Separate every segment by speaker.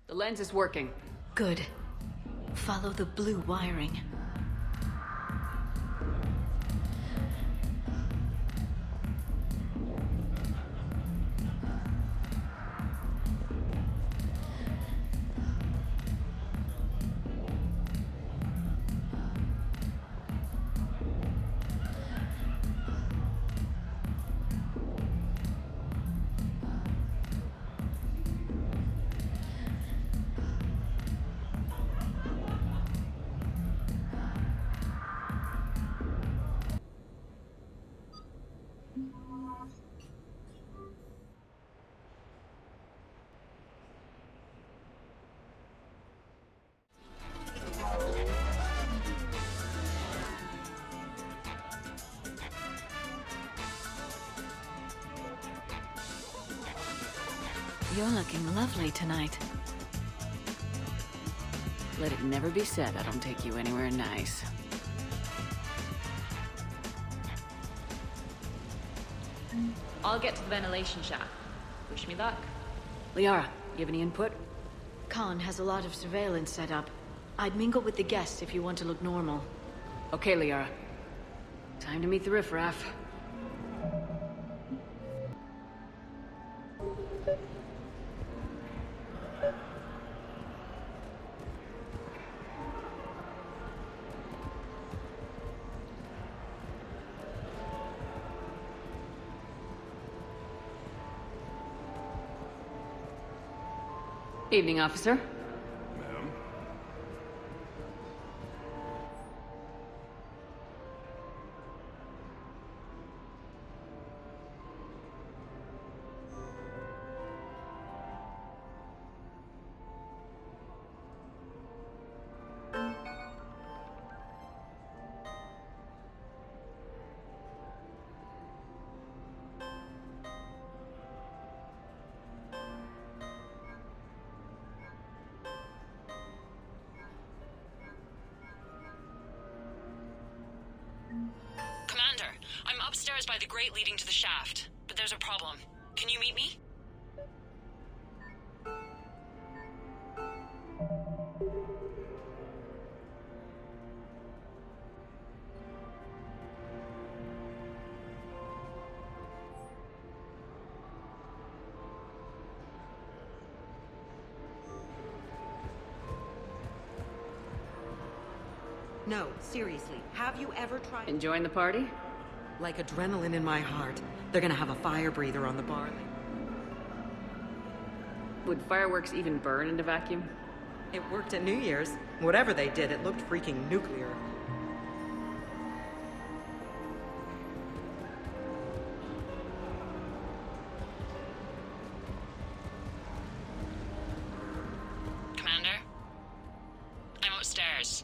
Speaker 1: The lens is working.
Speaker 2: Good. Follow the blue wiring. You're looking lovely tonight.
Speaker 1: Let it never be said I don't take you anywhere nice.
Speaker 3: I'll get to the ventilation shaft. Wish me luck.
Speaker 1: Liara, you have any input?
Speaker 2: Khan has a lot of surveillance set up. I'd mingle with the guests if you want to look normal.
Speaker 1: Okay, Liara. Time to meet the riffraff. Evening, officer.
Speaker 4: Ma'am?
Speaker 5: Commander, I'm upstairs by the grate leading to the shaft, but there's a problem. Can you meet me?
Speaker 6: No, seriously, have you ever tried—
Speaker 1: Enjoying the party?
Speaker 6: Like adrenaline in my heart. They're gonna have a fire breather on the bar.
Speaker 1: Would fireworks even burn in a vacuum?
Speaker 6: It worked at New Year's. Whatever they did, it looked freaking nuclear.
Speaker 5: Commander? I'm upstairs.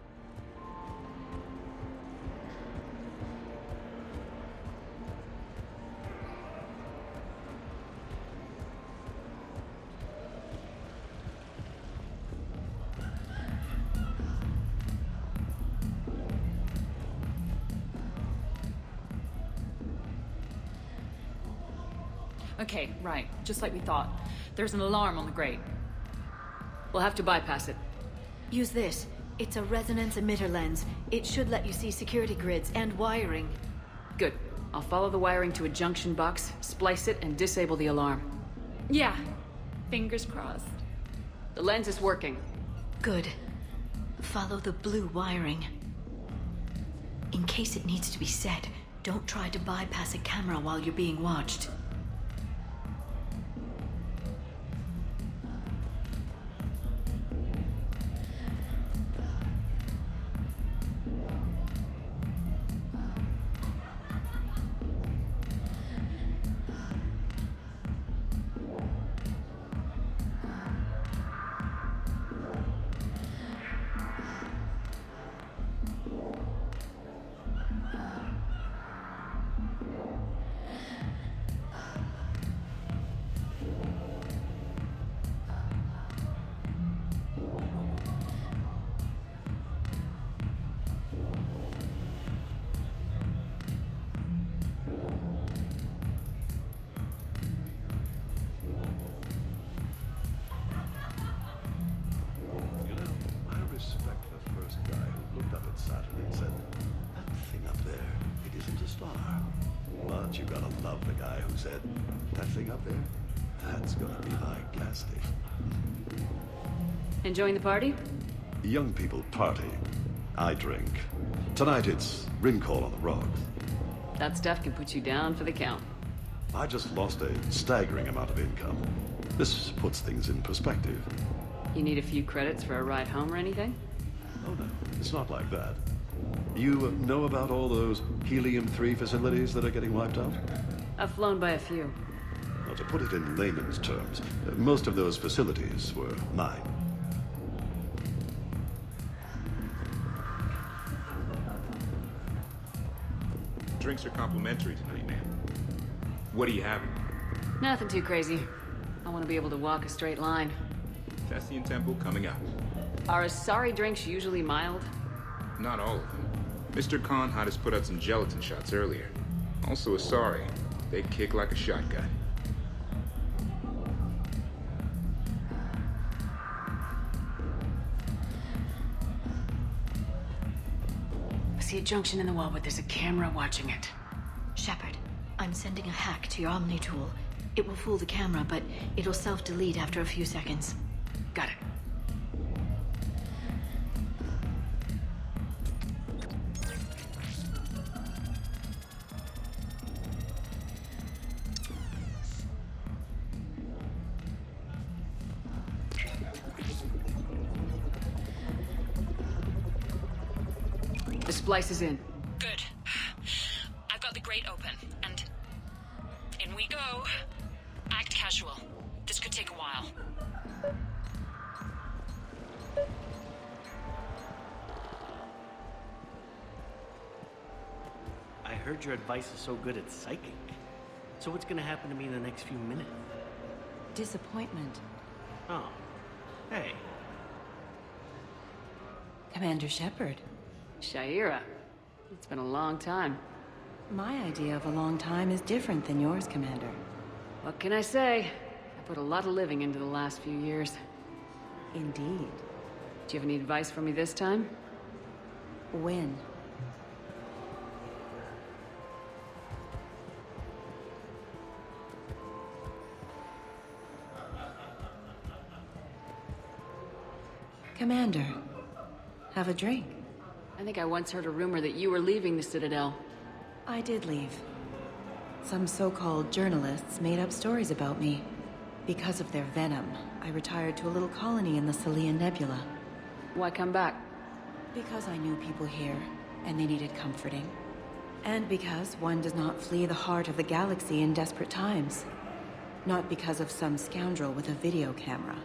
Speaker 3: Okay, right. Just like we thought. There's an alarm on the grate.
Speaker 1: We'll have to bypass it.
Speaker 2: Use this. It's a resonance emitter lens. It should let you see security grids and wiring.
Speaker 1: Good. I'll follow the wiring to a junction box, splice it, and disable the alarm.
Speaker 3: Yeah. Fingers crossed.
Speaker 1: The lens is working.
Speaker 2: Good. Follow the blue wiring. In case it needs to be said, don't try to bypass a camera while you're being watched.
Speaker 4: But you gotta love the guy who said, that thing up there, that's gonna be my gas station.
Speaker 1: Enjoying the party?
Speaker 4: Young people party. I drink. Tonight it's ring call on the rocks.
Speaker 1: That stuff can put you down for the count.
Speaker 4: I just lost a staggering amount of income. This puts things in perspective.
Speaker 1: You need a few credits for a ride home or anything?
Speaker 4: Oh no, it's not like that. You know about all those Helium-3 facilities that are getting wiped out?
Speaker 1: I've flown by a few.
Speaker 4: Well, to put it in layman's terms, most of those facilities were mine.
Speaker 7: Drinks are complimentary tonight, man. What are you having?
Speaker 1: Nothing too crazy. I want to be able to walk a straight line.
Speaker 7: Thespian Temple coming up.
Speaker 1: Are Asari drinks usually mild?
Speaker 7: Not all of them. Mr. Khan had us put out some gelatin shots earlier. Also Asari. They kick like a shotgun.
Speaker 1: I see a junction in the wall, but there's a camera watching it.
Speaker 2: Shepard, I'm sending a hack to your Omni tool. It will fool the camera, but it'll self-delete after a few seconds.
Speaker 1: Got it. The splice is in.
Speaker 5: Good. I've got the grate open, and in we go. Act casual. This could take a while.
Speaker 8: I heard your advice is so good at psychic. So what's gonna happen to me in the next few minutes?
Speaker 9: Disappointment.
Speaker 8: Oh. Hey.
Speaker 9: Commander Shepard.
Speaker 1: Shaira. It's been a long time.
Speaker 9: My idea of a long time is different than yours, Commander.
Speaker 1: What can I say? I put a lot of living into the last few years.
Speaker 9: Indeed.
Speaker 1: Do you have any advice for me this time?
Speaker 9: When? Commander, have a drink.
Speaker 1: I think I once heard a rumor that you were leaving the Citadel.
Speaker 9: I did leave. Some so-called journalists made up stories about me. Because of their venom, I retired to a little colony in the Salian Nebula.
Speaker 1: Why come back?
Speaker 9: Because I knew people here, and they needed comforting. And because one does not flee the heart of the galaxy in desperate times. Not because of some scoundrel with a video camera.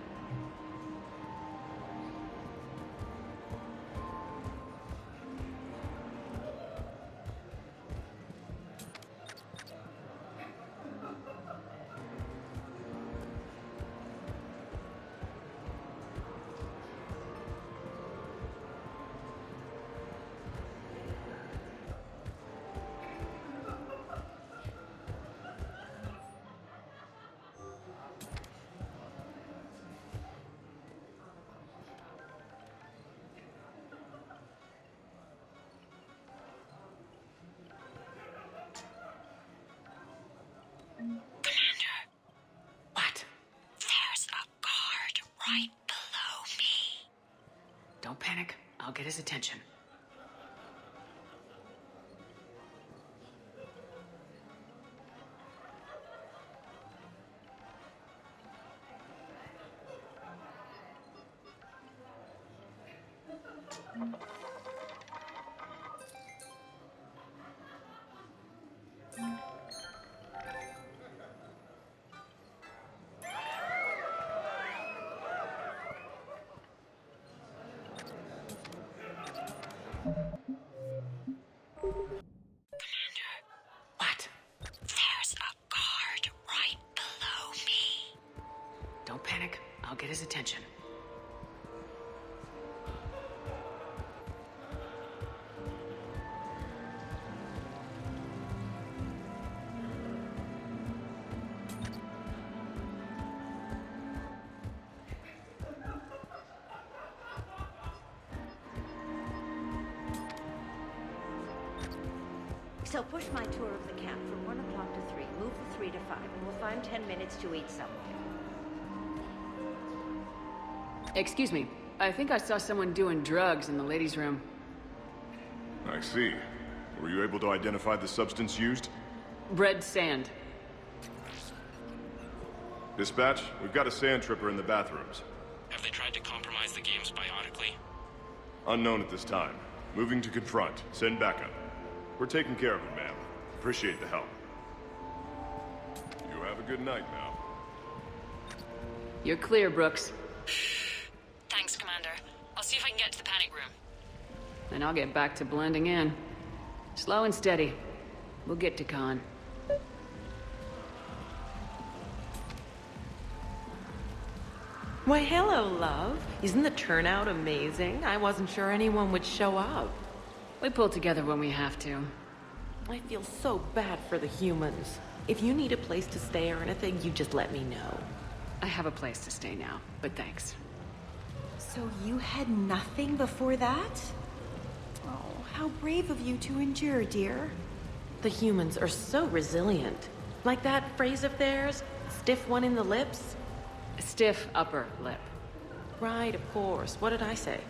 Speaker 5: right below me.
Speaker 1: Don't panic. I'll get his attention. What?
Speaker 5: There's a guard right below me.
Speaker 1: Don't panic. I'll get his attention.
Speaker 10: So push my tour of the camp from 1 o'clock to 3. Move the 3 to 5, and we'll find 10 minutes to eat somewhere.
Speaker 1: Excuse me. I think I saw someone doing drugs in the ladies' room.
Speaker 11: I see. Were you able to identify the substance used?
Speaker 1: Red sand.
Speaker 11: Dispatch, we've got a sand tripper in the bathrooms.
Speaker 12: Have they tried to compromise the games bionically?
Speaker 11: Unknown at this time. Moving to confront. Send backup. We're taking care of it, ma'am. Appreciate the help. You have a good night now.
Speaker 1: You're clear, Brooks.
Speaker 5: Thanks, Commander. I'll see if I can get to the panic room.
Speaker 1: And I'll get back to blending in. Slow and steady. We'll get to Khan.
Speaker 6: Why, hello, love. Isn't the turnout amazing? I wasn't sure anyone would show up.
Speaker 1: We pull together when we have to.
Speaker 6: I feel so bad for the humans. If you need a place to stay or anything, you just let me know.
Speaker 1: I have a place to stay now, but thanks.
Speaker 9: So you had nothing before that? Oh, how brave of you to endure, dear.
Speaker 6: The humans are so resilient. Like that phrase of theirs, stiff one in the lips?
Speaker 1: Stiff upper lip.
Speaker 6: Right, of course. What did I say?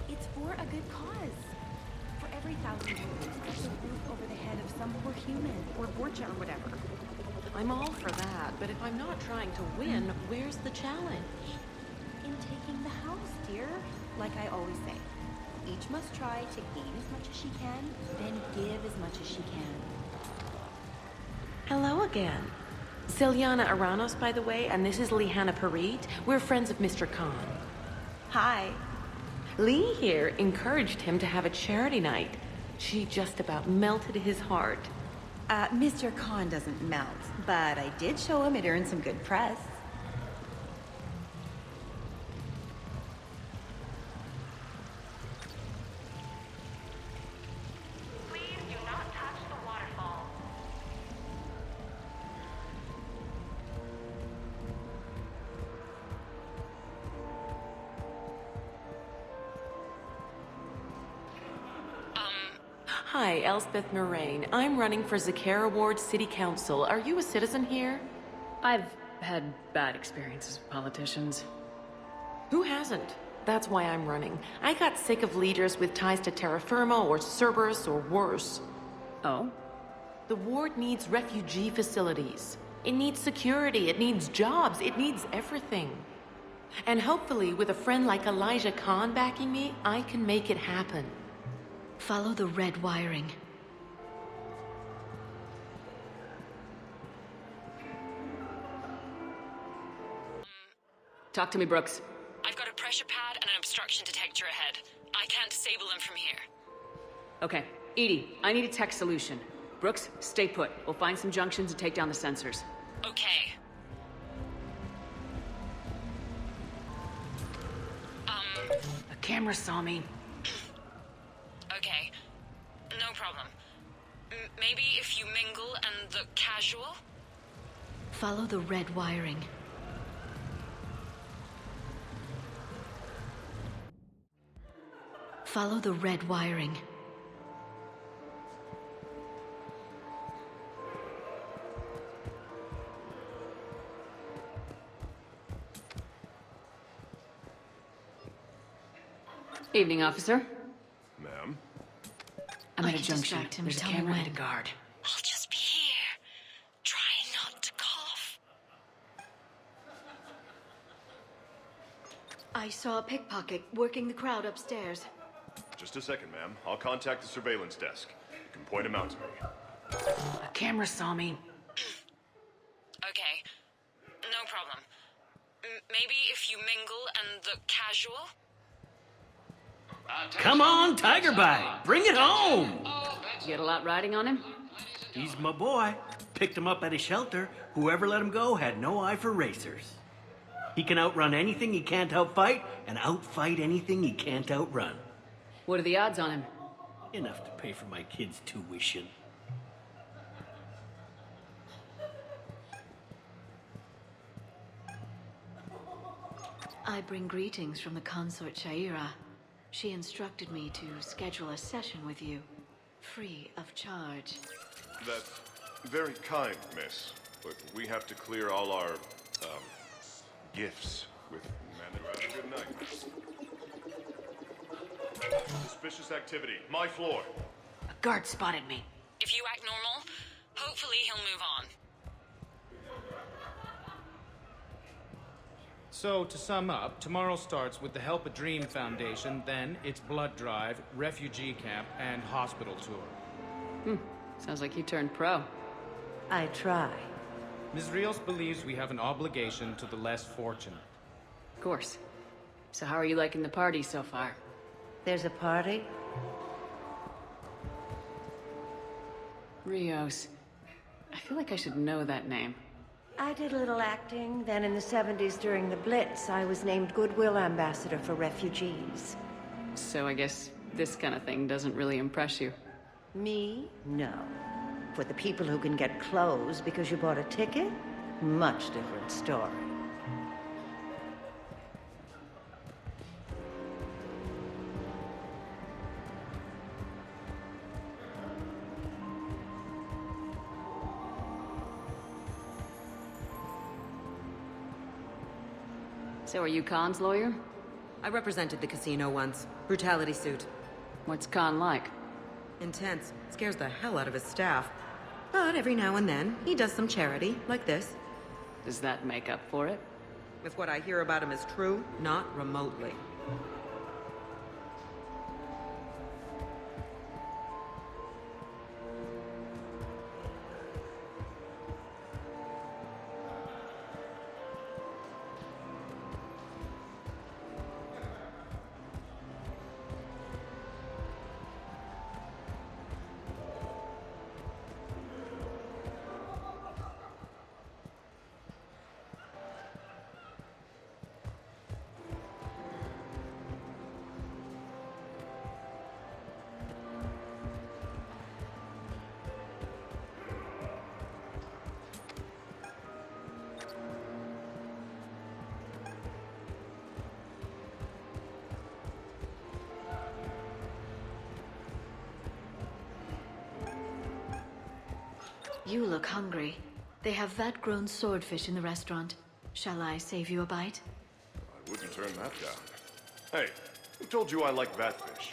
Speaker 9: It's for a good cause. For every 1,000 years, there's a roof over the head of some poor human, or Borgia or whatever.
Speaker 6: I'm all for that, but if I'm not trying to win, where's the challenge?
Speaker 9: In taking the house, dear. Like I always say, each must try to gain as much as she can, then give as much as she can.
Speaker 6: Hello again. Ciliana Aranos, by the way, and this is Lihanna Parit. We're friends of Mr. Khan.
Speaker 9: Hi.
Speaker 6: Lee here encouraged him to have a charity night. She just about melted his heart.
Speaker 9: Mr. Khan doesn't melt, but I did show him it earned some good press.
Speaker 10: Please do not touch the waterfall.
Speaker 6: Hi, Elspeth Moraine. I'm running for Zakara Ward City Council. Are you a citizen here?
Speaker 1: I've had bad experiences with politicians.
Speaker 6: Who hasn't? That's why I'm running. I got sick of leaders with ties to Terra Firma or Cerberus or worse.
Speaker 1: Oh?
Speaker 6: The ward needs refugee facilities. It needs security, it needs jobs, it needs everything. And hopefully, with a friend like Elijah Khan backing me, I can make it happen.
Speaker 2: Follow the red wiring.
Speaker 1: Talk to me, Brooks.
Speaker 5: I've got a pressure pad and an obstruction detector ahead. I can't disable them from here.
Speaker 1: Okay. Edie, I need a tech solution. Brooks, stay put. We'll find some junctions and take down the sensors.
Speaker 5: Okay.
Speaker 1: The camera saw me.
Speaker 5: Okay. No problem. Maybe if you mingle and the casual?
Speaker 2: Follow the red wiring. Follow the red wiring.
Speaker 1: Evening, officer.
Speaker 11: Ma'am?
Speaker 1: I'm at a
Speaker 2: can
Speaker 1: junction.
Speaker 2: distract him.
Speaker 1: There's a
Speaker 2: Tell me
Speaker 1: camera and a
Speaker 2: when.
Speaker 1: guard.
Speaker 5: I'll just be here. Try not to cough.
Speaker 2: I saw a pickpocket working the crowd upstairs.
Speaker 11: Just a second, ma'am. I'll contact the surveillance desk. You can point him out to me.
Speaker 1: The camera saw me.
Speaker 5: Okay. No problem. Maybe if you mingle and the casual?
Speaker 8: Come on, Tiger Bite! Bring it home!
Speaker 1: You get a lot riding on him?
Speaker 8: He's my boy. Picked him up at a shelter. Whoever let him go had no eye for racers. He can outrun anything he can't outfight, and outfight anything he can't outrun.
Speaker 1: What are the odds on him?
Speaker 8: Enough to pay for my kids' tuition.
Speaker 2: I bring greetings from the consort Shaira. She instructed me to schedule a session with you, free of charge.
Speaker 11: That's very kind, miss. But we have to clear all our, gifts with Have a good night. Suspicious activity. My floor.
Speaker 1: A guard spotted me.
Speaker 5: If you act normal, hopefully he'll move on.
Speaker 13: So, to sum up, tomorrow starts with the Help a Dream Foundation, then it's blood drive, refugee camp, and hospital tour.
Speaker 1: Sounds like you turned pro.
Speaker 10: I try.
Speaker 13: Ms. Rios believes we have an obligation to the less fortunate.
Speaker 1: Of course. So how are you liking the party so far?
Speaker 10: There's a party?
Speaker 1: Rios. I feel like I should know that name.
Speaker 10: I did a little acting. Then in the 70s during the Blitz, I was named Goodwill Ambassador for Refugees.
Speaker 1: So I guess this kind of thing doesn't really impress you.
Speaker 10: Me? No. For the people who can get clothes because you bought a ticket? Much different story.
Speaker 1: So are you Khan's lawyer?
Speaker 9: I represented the casino once. Brutality suit.
Speaker 1: What's Khan like?
Speaker 9: Intense. Scares the hell out of his staff. But every now and then, he does some charity, like this.
Speaker 1: Does that make up for it?
Speaker 9: If what I hear about him is true, not remotely.
Speaker 2: You look hungry. They have vat-grown swordfish in the restaurant. Shall I save you a bite?
Speaker 11: I wouldn't turn that down. Hey, who told you I like vatfish?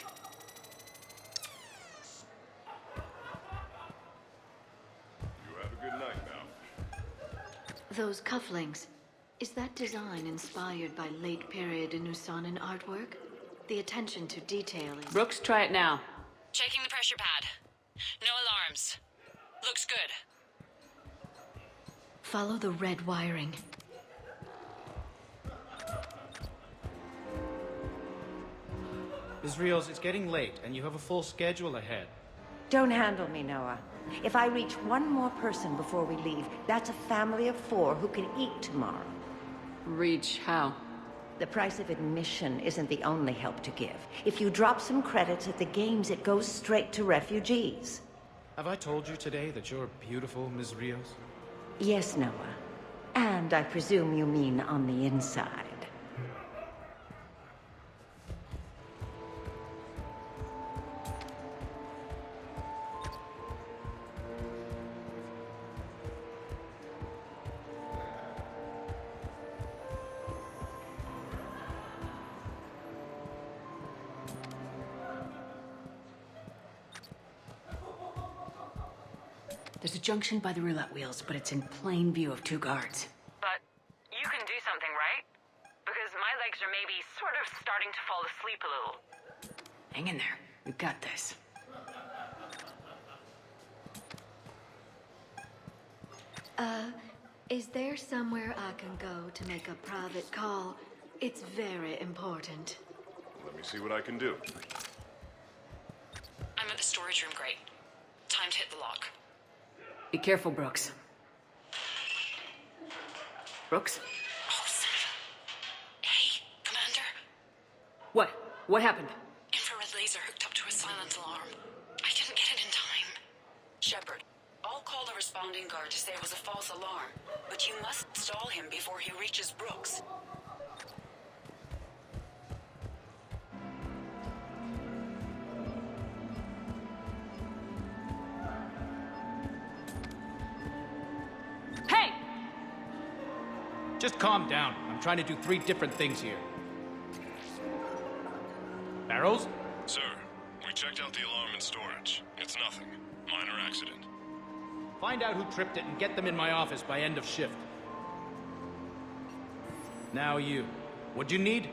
Speaker 11: You have a good night now.
Speaker 2: Those cufflinks. Is that design inspired by late-period Inusanan artwork? The attention to detail is...
Speaker 1: Brooks, try it now.
Speaker 5: Checking the pressure pad. No alarms. Looks good.
Speaker 2: Follow the red wiring.
Speaker 13: Ms. Rios, it's getting late, and you have a full schedule ahead.
Speaker 10: Don't handle me, Noah. If I reach one more person before we leave, that's a family of 4 who can eat tomorrow.
Speaker 1: Reach how?
Speaker 10: The price of admission isn't the only help to give. If you drop some credits at the games, it goes straight to refugees.
Speaker 13: Have I told you today that you're beautiful, Ms. Rios?
Speaker 10: Yes, Noah. And I presume you mean on the inside.
Speaker 1: There's a junction by the roulette wheels, but it's in plain view of 2 guards.
Speaker 14: But you can do something, right? Because my legs are maybe sort of starting to fall asleep a little.
Speaker 1: Hang in there. We've got this.
Speaker 2: Is there somewhere I can go to make a private call? It's very important.
Speaker 11: Let me see what I can do.
Speaker 5: I'm at the storage room, great. Time to hit the lock.
Speaker 1: Be careful, Brooks. Brooks?
Speaker 5: Oh, son of a... Hey, Commander.
Speaker 1: What? What happened?
Speaker 5: Infrared laser hooked up to a silent alarm. I didn't get it in time. Shepard, I'll call the responding guard to say it was a false alarm, but you must stall him before he reaches Brooks.
Speaker 1: Hey!
Speaker 13: Just calm down. I'm trying to do 3 different things here. Barrows?
Speaker 11: Sir, we checked out the alarm in storage. It's nothing. Minor accident.
Speaker 13: Find out who tripped it and get them in my office by end of shift. Now you. What'd you need?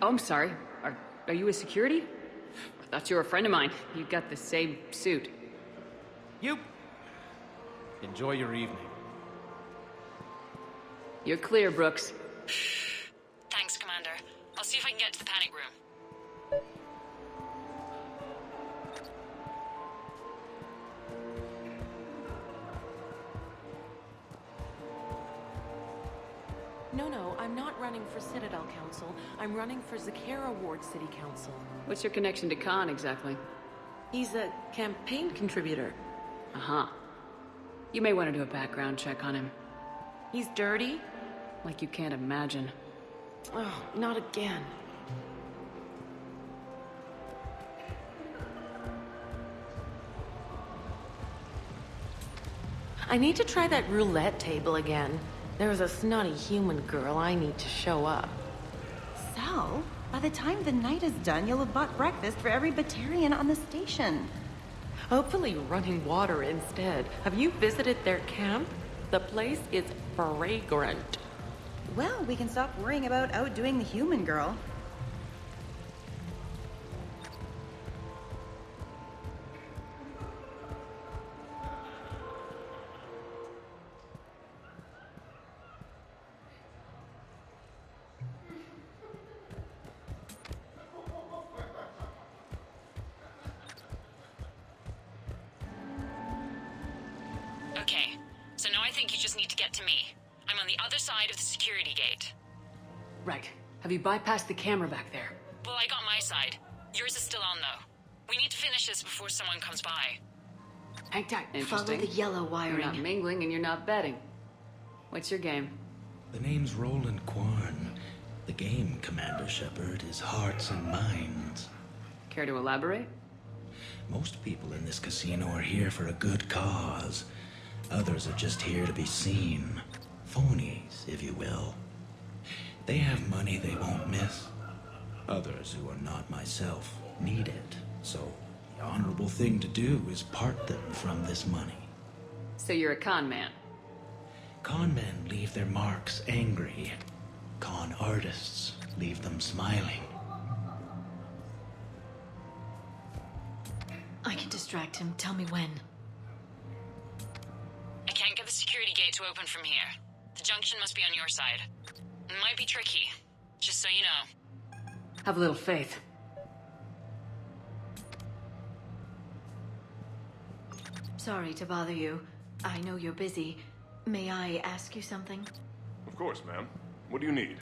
Speaker 1: Oh, I'm sorry. Are you a security? I thought you were a friend of mine. You've got the same suit.
Speaker 13: You. Enjoy your evening.
Speaker 1: You're clear, Brooks.
Speaker 5: Thanks, Commander. I'll see if I can get to the panic room.
Speaker 6: No, I'm not running for Citadel Council. I'm running for Zakara Ward City Council.
Speaker 1: What's your connection to Khan, exactly?
Speaker 6: He's a campaign contributor.
Speaker 1: Uh-huh. You may want to do a background check on him.
Speaker 6: He's dirty?
Speaker 1: Like you can't imagine.
Speaker 6: Oh, not again. I need to try that roulette table again. There's a snotty human girl I need to show up.
Speaker 9: Sal, by the time the night is done, you'll have bought breakfast for every Batarian on the station.
Speaker 6: Hopefully running water instead. Have you visited their camp? The place is fragrant.
Speaker 9: Well, we can stop worrying about outdoing the human girl.
Speaker 5: Okay, so now I think you just need to get to me. I'm on the other side of the security gate.
Speaker 1: Right. Have you bypassed the camera back there?
Speaker 5: Well, I got my side. Yours is still on, though. We need to finish this before someone comes by.
Speaker 1: Hang tight.
Speaker 2: Follow
Speaker 1: Interesting.
Speaker 2: the yellow wiring.
Speaker 1: You're not mingling and you're not betting. What's your game?
Speaker 15: The name's Roland Quarn. The game, Commander Shepard, is hearts and minds.
Speaker 1: Care to elaborate?
Speaker 15: Most people in this casino are here for a good cause. Others are just here to be seen. Phonies, if you will. They have money they won't miss. Others, who are not myself, need it. So, the honorable thing to do is part them from this money.
Speaker 1: So you're a con man?
Speaker 15: Con men leave their marks angry. Con artists leave them smiling.
Speaker 2: I can distract him. Tell me when.
Speaker 5: I can't get the security gate to open from here. The junction must be on your side. It might be tricky, just so you know.
Speaker 1: Have a little faith.
Speaker 2: Sorry to bother you. I know you're busy. May I ask you something?
Speaker 11: Of course, ma'am. What do you need?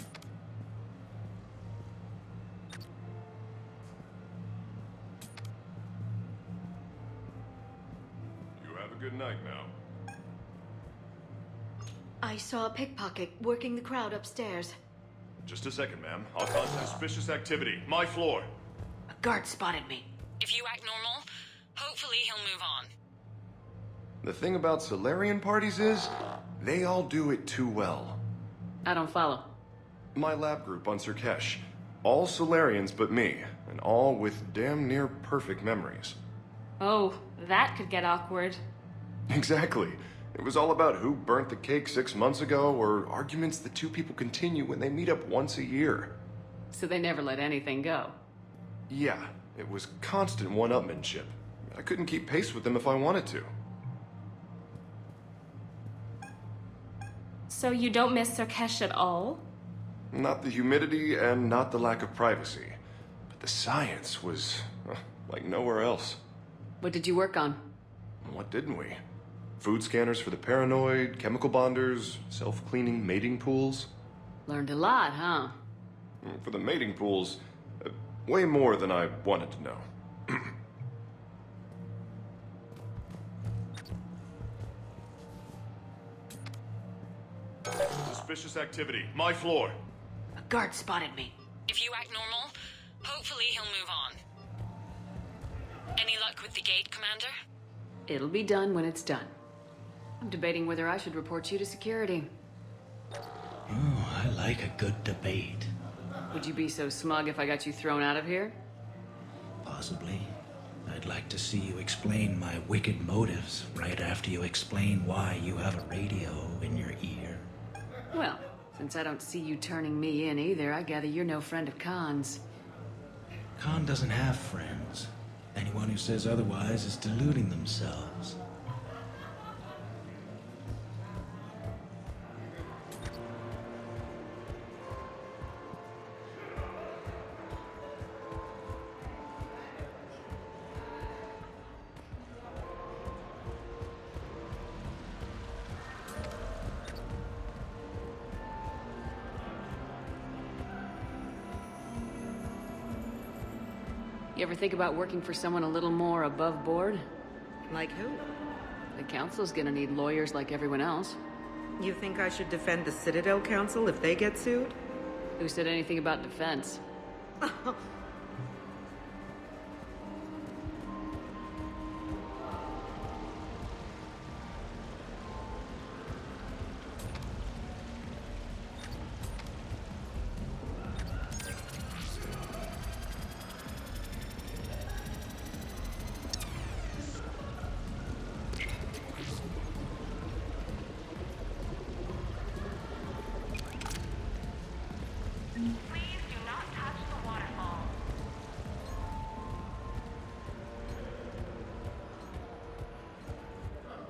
Speaker 11: You have a good night now.
Speaker 2: I saw a pickpocket working the crowd upstairs.
Speaker 11: Just a second, ma'am. I'll cause suspicious activity. My floor.
Speaker 1: A guard spotted me.
Speaker 5: If you act normal, hopefully he'll move on.
Speaker 11: The thing about Solarian parties is, they all do it too well.
Speaker 1: I don't follow.
Speaker 11: My lab group on Sirkesh. All Solarians but me, and all with damn near perfect memories.
Speaker 3: Oh, that could get awkward.
Speaker 11: Exactly. It was all about who burnt the cake 6 months ago, or arguments the two people continue when they meet up once a year.
Speaker 1: So they never let anything go.
Speaker 11: Yeah, it was constant one-upmanship. I couldn't keep pace with them if I wanted to.
Speaker 3: So you don't miss Sirkesh at all?
Speaker 11: Not the humidity and not the lack of privacy. But the science was, like nowhere else.
Speaker 1: What did you work on?
Speaker 11: What didn't we? Food scanners for the paranoid, chemical bonders, self-cleaning mating pools.
Speaker 1: Learned a lot, huh?
Speaker 11: For the mating pools, Way more than I wanted to know. Suspicious activity. My floor.
Speaker 1: A guard spotted me.
Speaker 5: If you act normal, hopefully he'll move on. Any luck with the gate, Commander?
Speaker 1: It'll be done when it's done. I'm debating whether I should report you to security.
Speaker 15: Oh, I like a good debate.
Speaker 1: Would you be so smug if I got you thrown out of here?
Speaker 15: Possibly. I'd like to see you explain my wicked motives right after you explain why you have a radio in your ear.
Speaker 1: Well, since I don't see you turning me in either, I gather you're no friend of Khan's.
Speaker 15: Khan doesn't have friends. Anyone who says otherwise is deluding themselves.
Speaker 1: You ever think about working for someone a little more above board?
Speaker 16: Like who?
Speaker 1: The council's gonna need lawyers like everyone else.
Speaker 16: You think I should defend the Citadel Council if they get sued?
Speaker 1: Who said anything about defense?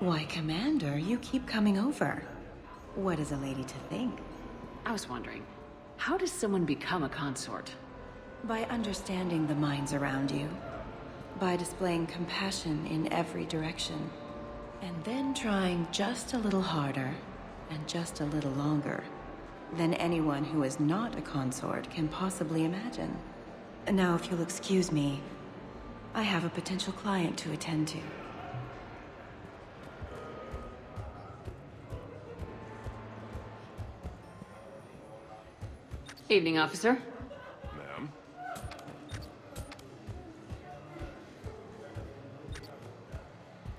Speaker 9: Why, Commander, you keep coming over. What is a lady to think?
Speaker 1: I was wondering, how does someone become a consort?
Speaker 9: By understanding the minds around you. By displaying compassion in every direction. And then trying just a little harder, and just a little longer, than anyone who is not a consort can possibly imagine. Now, if you'll excuse me, I have a potential client to attend to.
Speaker 1: Evening, officer.
Speaker 11: Ma'am?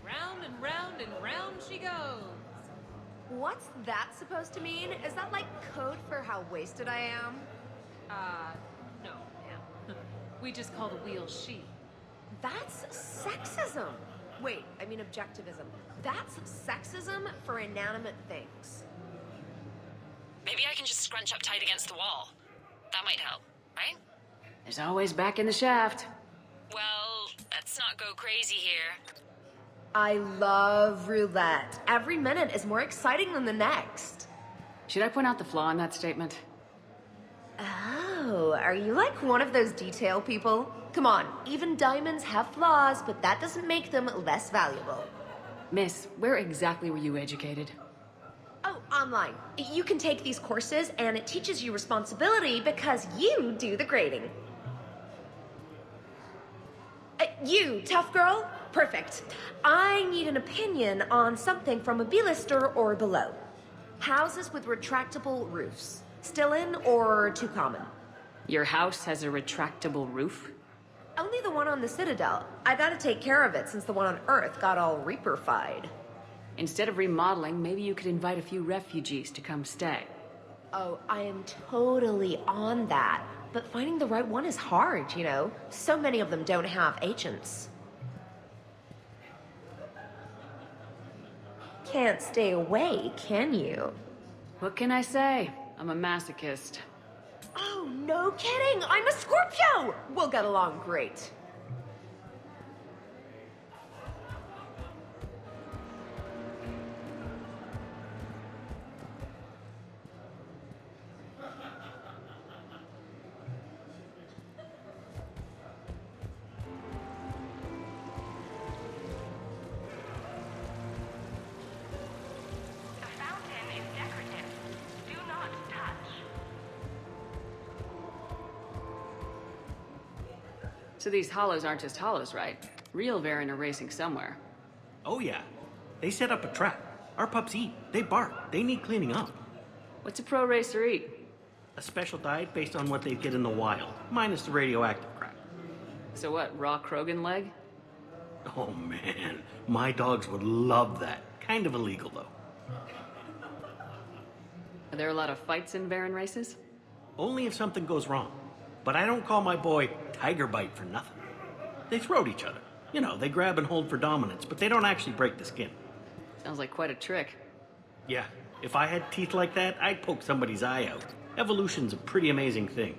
Speaker 6: Round and round and round she goes.
Speaker 17: What's that supposed to mean? Is that like code for how wasted I am?
Speaker 6: No, ma'am. We just call the wheel she.
Speaker 17: That's sexism. Wait, I mean objectivism. That's sexism for inanimate things.
Speaker 5: Maybe I can just scrunch up tight against the wall. That might help, right?
Speaker 1: There's always back in the shaft.
Speaker 5: Well, let's not go crazy here.
Speaker 17: I love roulette. Every minute is more exciting than the next.
Speaker 1: Should I point out the flaw in that statement?
Speaker 17: Oh, are you like one of those detail people? Come on, even diamonds have flaws, but that doesn't make them less valuable.
Speaker 1: Miss, where exactly were you educated?
Speaker 17: Oh, online. You can take these courses and it teaches you responsibility because you do the grading. You, tough girl? Perfect. I need an opinion on something from a B-lister or below. Houses with retractable roofs. Still in or too common?
Speaker 1: Your house has a retractable roof?
Speaker 17: Only the one on the Citadel. I gotta take care of it since the one on Earth got all Reaper-fied.
Speaker 1: Instead of remodeling, maybe you could invite a few refugees to come stay.
Speaker 17: Oh, I am totally on that. But finding the right one is hard, you know? So many of them don't have agents. Can't stay away, can you?
Speaker 1: What can I say? I'm a masochist.
Speaker 17: Oh, no kidding! I'm a Scorpio! We'll get along great.
Speaker 1: So these hollows aren't just hollows, right? Real Varen are racing somewhere.
Speaker 8: Oh yeah. They set up a trap. Our pups eat. They bark. They need cleaning up.
Speaker 1: What's a pro racer eat?
Speaker 8: A special diet based on what they get in the wild, minus the radioactive crap.
Speaker 1: So what, raw Krogan leg?
Speaker 8: Oh man, my dogs would love that. Kind of illegal though.
Speaker 1: Are there a lot of fights in Varen races?
Speaker 8: Only if something goes wrong. But I don't call my boy Tiger Bite for nothing. They throat each other. You know, they grab and hold for dominance, but they don't actually break the skin.
Speaker 1: Sounds like quite a trick.
Speaker 8: Yeah, if I had teeth like that, I'd poke somebody's eye out. Evolution's a pretty amazing thing.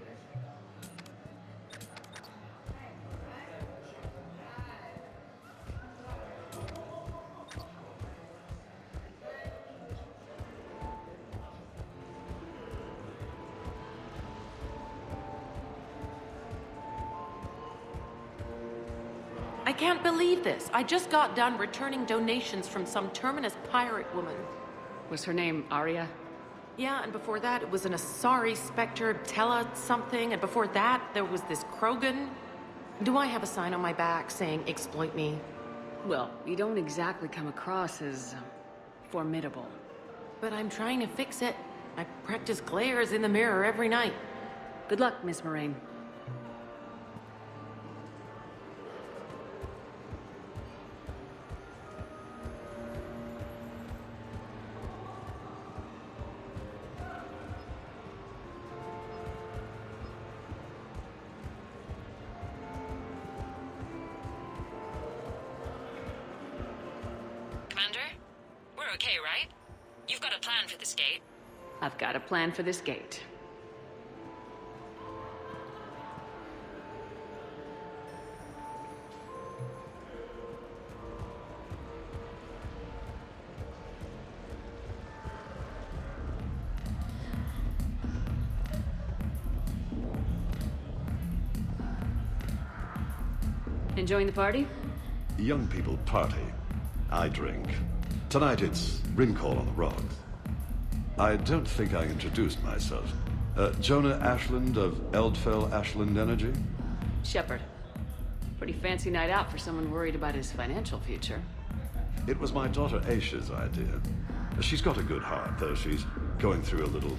Speaker 6: I can't believe this. I just got done returning donations from some Terminus pirate woman.
Speaker 1: Was her name Arya?
Speaker 6: Yeah, and before that, it was an Asari Spectre, Tella something, and before that, there was this Krogan. Do I have a sign on my back saying, exploit me?
Speaker 1: Well, you don't exactly come across as formidable.
Speaker 6: But I'm trying to fix it. I practice glares in the mirror every night.
Speaker 1: Good luck, Miss Moraine.
Speaker 5: Okay, right? You've got a plan for this gate?
Speaker 1: I've got a plan for this gate. Enjoying the party?
Speaker 4: Young people party. I drink. Tonight it's ring call on the rocks. I don't think I introduced myself. Jonah Ashland of Eldfell Ashland Energy?
Speaker 1: Shepard. Pretty fancy night out for someone worried about his financial future.
Speaker 4: It was my daughter Aisha's idea. She's got a good heart, though she's going through a little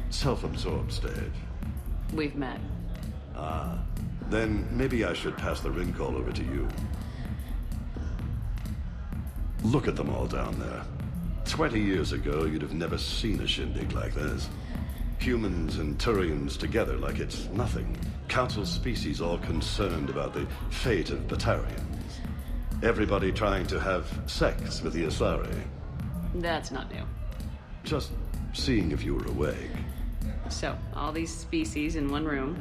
Speaker 4: self-absorbed stage.
Speaker 1: We've met.
Speaker 4: Ah, then maybe I should pass the ring call over to you. Look at them all down there. 20 years ago, you'd have never seen a shindig like this. Humans and Turians together like it's nothing. Council species all concerned about the fate of Batarians. Everybody trying to have sex with the Asari.
Speaker 1: That's not new.
Speaker 4: Just seeing if you were awake.
Speaker 1: So, all these species in one room.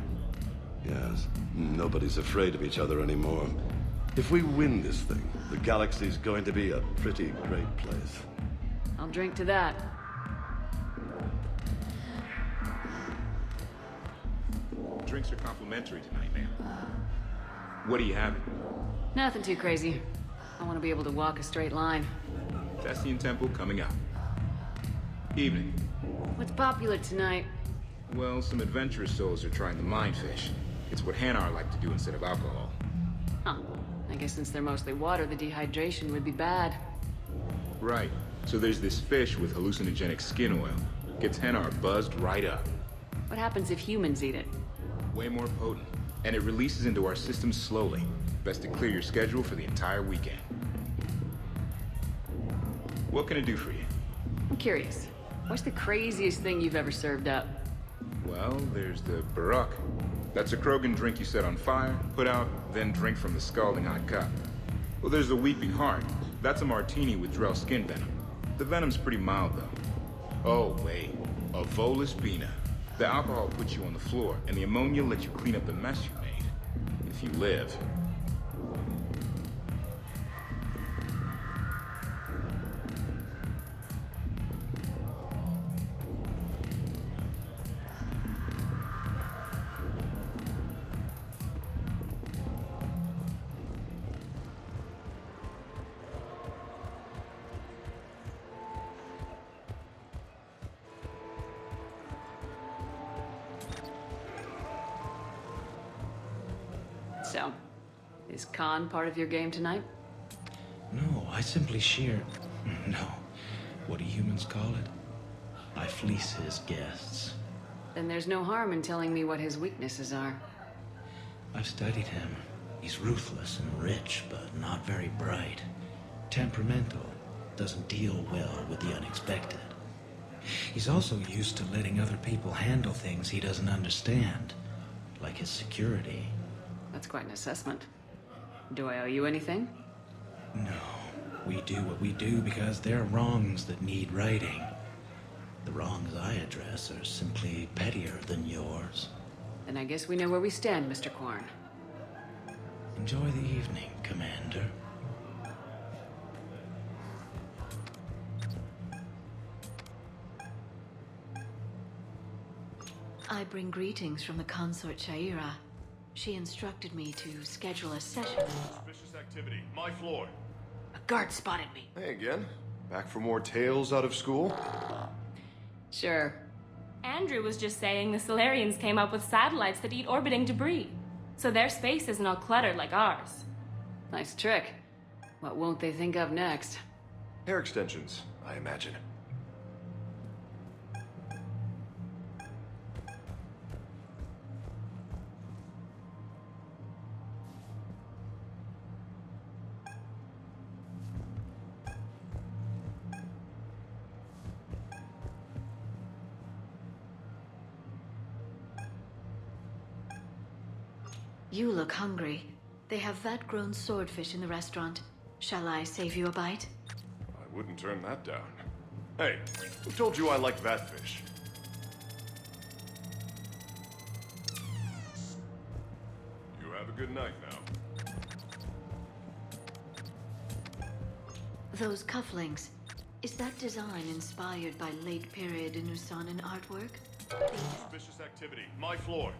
Speaker 4: Yes, nobody's afraid of each other anymore. If we win this thing, the galaxy's going to be a pretty great place.
Speaker 1: I'll drink to that.
Speaker 7: Drinks are complimentary tonight, ma'am. What are you having?
Speaker 1: Nothing too crazy. I want to be able to walk a straight line.
Speaker 7: Thessian Temple coming up. Evening.
Speaker 1: What's popular tonight?
Speaker 7: Well, some adventurous souls are trying the mind fish. It's what Hanar like to do instead of alcohol.
Speaker 1: Huh. I guess since they're mostly water, the dehydration would be bad.
Speaker 7: Right. So there's this fish with hallucinogenic skin oil. Gets Hanar buzzed right up.
Speaker 1: What happens if humans eat it?
Speaker 7: Way more potent. And it releases into our system slowly. Best to clear your schedule for the entire weekend. What can I do for you?
Speaker 1: I'm curious. What's the craziest thing you've ever served up?
Speaker 7: Well, there's the Barak. That's a Krogan drink you set on fire, put out, then drink from the scalding hot cup. Well, there's the Weeping Heart. That's a martini with Drell skin venom. The venom's pretty mild, though. Oh, wait. A Volus Bina. The alcohol puts you on the floor, and the ammonia lets you clean up the mess you made. If you live.
Speaker 1: So, Is Khan part of your game tonight?
Speaker 15: No, I simply No. What do humans call it? I fleece his guests.
Speaker 1: Then there's no harm in telling me what his weaknesses are.
Speaker 15: I've studied him. He's ruthless and rich, but not very bright. Temperamental. Doesn't deal well with the unexpected. He's also used to letting other people handle things he doesn't understand, like his security.
Speaker 1: That's quite an assessment. Do I owe you anything?
Speaker 15: No. We do what we do because there are wrongs that need righting. The wrongs I address are simply pettier than yours.
Speaker 1: Then I guess we know where we stand, Mr. Quarn.
Speaker 15: Enjoy the evening, Commander.
Speaker 2: I bring greetings from the consort Shaira. She instructed me to schedule a session.
Speaker 11: Suspicious activity. My floor.
Speaker 1: A guard spotted me.
Speaker 11: Hey again. Back for more tales out of school?
Speaker 1: Sure.
Speaker 18: Andrew was just saying the Solarians came up with satellites that eat orbiting debris. So their space isn't all cluttered like ours.
Speaker 1: Nice trick. What won't they think of next?
Speaker 11: Hair extensions, I imagine.
Speaker 2: You look hungry. They have vat-grown swordfish in the restaurant. Shall I save you a bite?
Speaker 11: I wouldn't turn that down. Hey, who told you I like that fish? You have a good night now.
Speaker 2: Those cufflinks. Is that design inspired by late-period Inusanan artwork?
Speaker 11: Suspicious activity. My floor.